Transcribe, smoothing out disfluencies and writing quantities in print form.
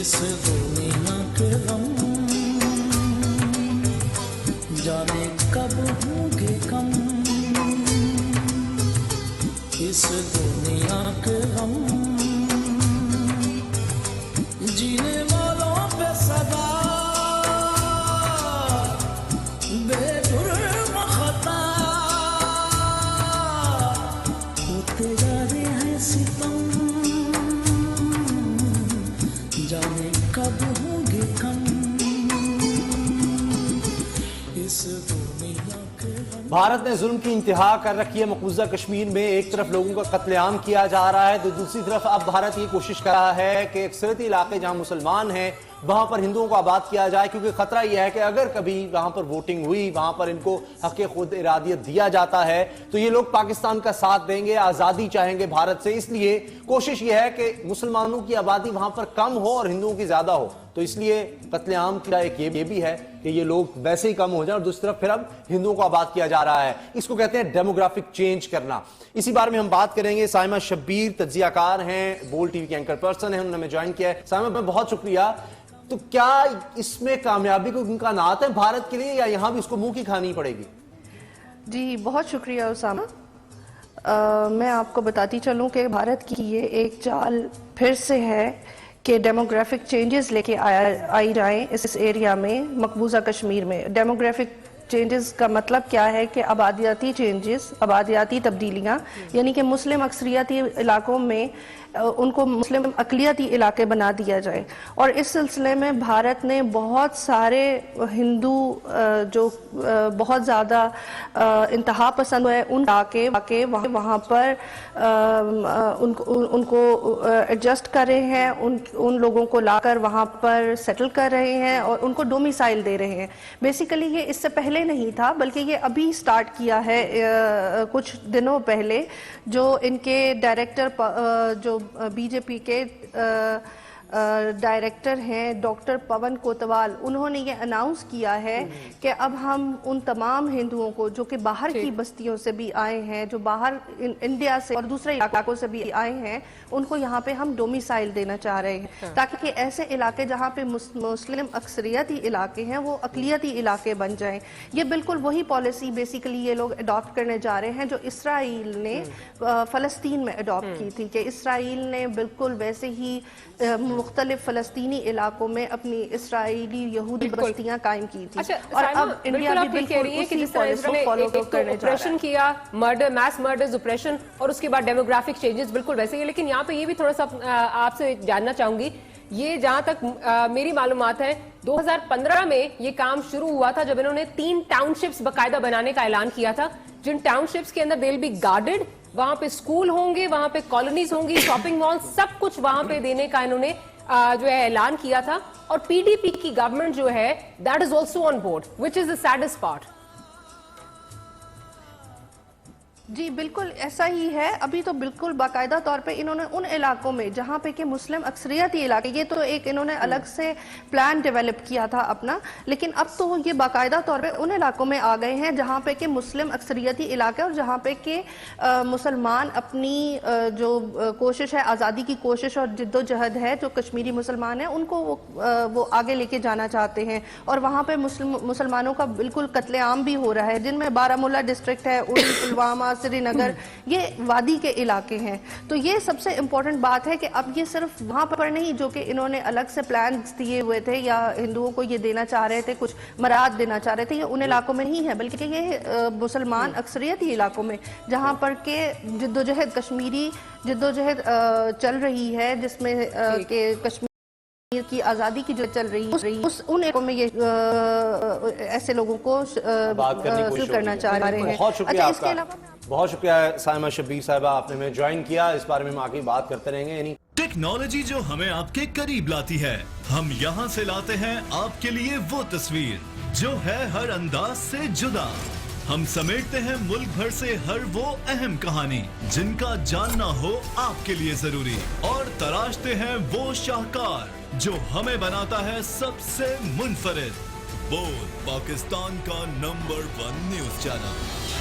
اس دنیا کے غم جانے کب ہوں گے کم، اس دنیا کے غم جینے والوں پہ سدا بے جرم خطا ہوتے جا رہے ہیں ستم، جانے کب ہوں گے کم اس دنیا کے غم۔ بھارت نے ظلم کی انتہا کر رکھی ہے۔ مقبوضہ کشمیر میں ایک طرف لوگوں کا قتل عام کیا جا رہا ہے تو دوسری طرف اب بھارت یہ کوشش کر رہا ہے کہ اکثریتی علاقے جہاں مسلمان ہیں وہاں پر ہندوؤں کو آباد کیا جائے، کیونکہ خطرہ یہ ہے کہ اگر کبھی وہاں پر ووٹنگ ہوئی، وہاں پر ان کو حق خود ارادیت دیا جاتا ہے تو یہ لوگ پاکستان کا ساتھ دیں گے، آزادی چاہیں گے بھارت سے۔ اس لیے کوشش یہ ہے کہ مسلمانوں کی آبادی وہاں پر کم ہو اور ہندوؤں کی زیادہ ہو، تو اس لیے قتل عام کا ایک یہ بھی ہے کہ یہ لوگ ویسے ہی کم ہو جائیں، اور دوسری طرف پھر اب ہندوؤں کو آباد کیا جا رہا ہے۔ اس کو کہتے ہیں ڈیموگرافک چینج کرنا۔ اسی بارے میں ہم بات کریں گے۔ سائمہ شبیر تجزیہ کار ہیں، بول ٹی وی کے اینکر پرسن ہیں، انہوں نے ہمیں جوائن کیا ہے۔ سائمہ میں بہت شکریہ۔ تو کیا اس میں کامیابی کو امکانات ہیں بھارت کے لیے، یا یہاں بھی اس کو منہ کی کھانی پڑے گی؟ جی بہت شکریہ اسامہ۔ میں آپ کو بتاتی چلوں کہ بھارت کی یہ ایک چال پھر سے ہے کہ ڈیموگرافک چینجز لے کے آئی جائیں اس ایریا میں، مقبوضہ کشمیر میں۔ ڈیموگرافک چینجز کا مطلب کیا ہے کہ آبادیاتی چینجز، آبادیاتی تبدیلیاں، یعنی کہ مسلم اکثریتی علاقوں میں ان کو مسلم اقلیتی علاقے بنا دیا جائے، اور اس سلسلے میں بھارت نے بہت سارے ہندو جو بہت زیادہ انتہا پسند ہے ان علاقے وہاں پر ان کو ایڈجسٹ کر رہے ہیں، ان لوگوں کو لا کر وہاں پر سیٹل کر رہے ہیں اور ان کو ڈومیسائل دے رہے ہیں۔ بیسیکلی یہ اس سے پہلے نہیں تھا، بلکہ یہ ابھی سٹارٹ کیا ہے کچھ دنوں پہلے۔ جو ان کے ڈائریکٹر جو بی جے پی کے ڈائریکٹر ہیں ڈاکٹر پون کوتوال، انہوں نے یہ اناؤنس کیا ہے کہ اب ہم ان تمام ہندوؤں کو جو کہ باہر کی بستیوں سے بھی آئے ہیں، جو باہر انڈیا سے اور دوسرے علاقوں سے بھی آئے ہیں، ان کو یہاں پہ ہم ڈومیسائل دینا چاہ رہے ہیں، تاکہ ایسے علاقے جہاں پہ مسلم اکثریتی علاقے ہیں وہ اقلیتی علاقے بن جائیں۔ یہ بالکل وہی پالیسی بیسیکلی یہ لوگ اڈاپٹ کرنے جا رہے ہیں جو اسرائیل نے فلسطین میں اڈاپٹ کی تھی، کہ اسرائیل نے بالکل ویسے ہی مختلف فلسطینی علاقوں میں اپنی اسرائیلی یہودی بستیاں قائم کی تھی، اور اب انڈیا بھی بالکل اسی پالیسی کو فالو کرنے جا رہا ہے۔ آپریشن کیا، مرڈر، میس مرڈرز، آپریشن، اور اس کے بعد ڈیموگرافک چینجز بالکل ویسے ہی ہے۔ لیکن یہاں پہ یہ بھی تھوڑا سا آپ سے جاننا چاہوں گی، یہ جہاں تک میری معلومات ہے 2015 میں یہ کام شروع ہوا تھا جب انہوں نے 3 ٹاؤن شپس باقاعدہ بنانے کا اعلان کیا تھا، جن ٹاؤن شپس کے اندر دے ول بی گارڈڈ، وہاں پہ اسکول ہوں گے، وہاں پہ کالونیز ہوں گی، شاپنگ مال، سب کچھ وہاں پہ دینے کا انہوں نے جو ہے اعلان کیا تھا، اور پی ڈی پی کی گورنمنٹ جو ہے that is also on board, which is the saddest part. جی بالکل ایسا ہی ہے۔ ابھی تو بالکل باقاعدہ طور پہ انہوں نے ان علاقوں میں جہاں پہ کہ مسلم اکثریتی علاقے، یہ تو ایک انہوں نے الگ سے پلان ڈیولپ کیا تھا اپنا، لیکن اب تو یہ باقاعدہ طور پہ ان علاقوں میں آ گئے ہیں جہاں پہ کہ مسلم اکثریتی علاقے، اور جہاں پہ کہ مسلمان اپنی جو کوشش ہے، آزادی کی کوشش اور جد و جہد ہے، جو کشمیری مسلمان ہیں ان کو وہ آگے لے کے جانا چاہتے ہیں، اور وہاں پہ مسلمانوں کا بالکل قتل عام بھی ہو رہا ہے، جن میں بارہ مولہ ڈسٹرکٹ ہے، اڑی، پلوامہ، سری نگر، یہ وادی کے علاقے ہیں۔ تو یہ سب سے امپورٹنٹ بات ہے کہ اب یہ صرف وہاں پر نہیں جو کہ انہوں نے الگ سے پلانز دیے ہوئے تھے یا ہندوؤں کو یہ دینا چاہ رہے تھے، کچھ مراد دینا چاہ رہے تھے، یہ ان علاقوں میں نہیں ہے، بلکہ یہ مسلمان اکثریتی علاقوں میں جہاں پر کہ جدوجہد کشمیری جدوجہد چل رہی ہے، جس میں کہ کشمیر کی آزادی کی جو چل رہی ہے، ان علاقوں میں یہ ایسے لوگوں کو بات کرنا چاہ رہے ہیں۔ بہت شکریہ آپ کا، بہت شکریہ سائمہ شبیر صاحبہ، آپ نے ہمیں جوائن کیا۔ اس بارے میں ہم آگے بات کرتے رہیں گے۔ یعنی ٹیکنالوجی جو ہمیں آپ کے قریب لاتی ہے، ہم یہاں سے لاتے ہیں آپ کے لیے وہ تصویر جو ہے ہر انداز سے جدا۔ ہم سمیٹتے ہیں ملک بھر سے ہر وہ اہم کہانی جن کا جاننا ہو آپ کے لیے ضروری، اور تراشتے ہیں وہ شاہکار جو ہمیں بناتا ہے سب سے منفرد۔ بول، پاکستان کا نمبر 1 نیوز چینل۔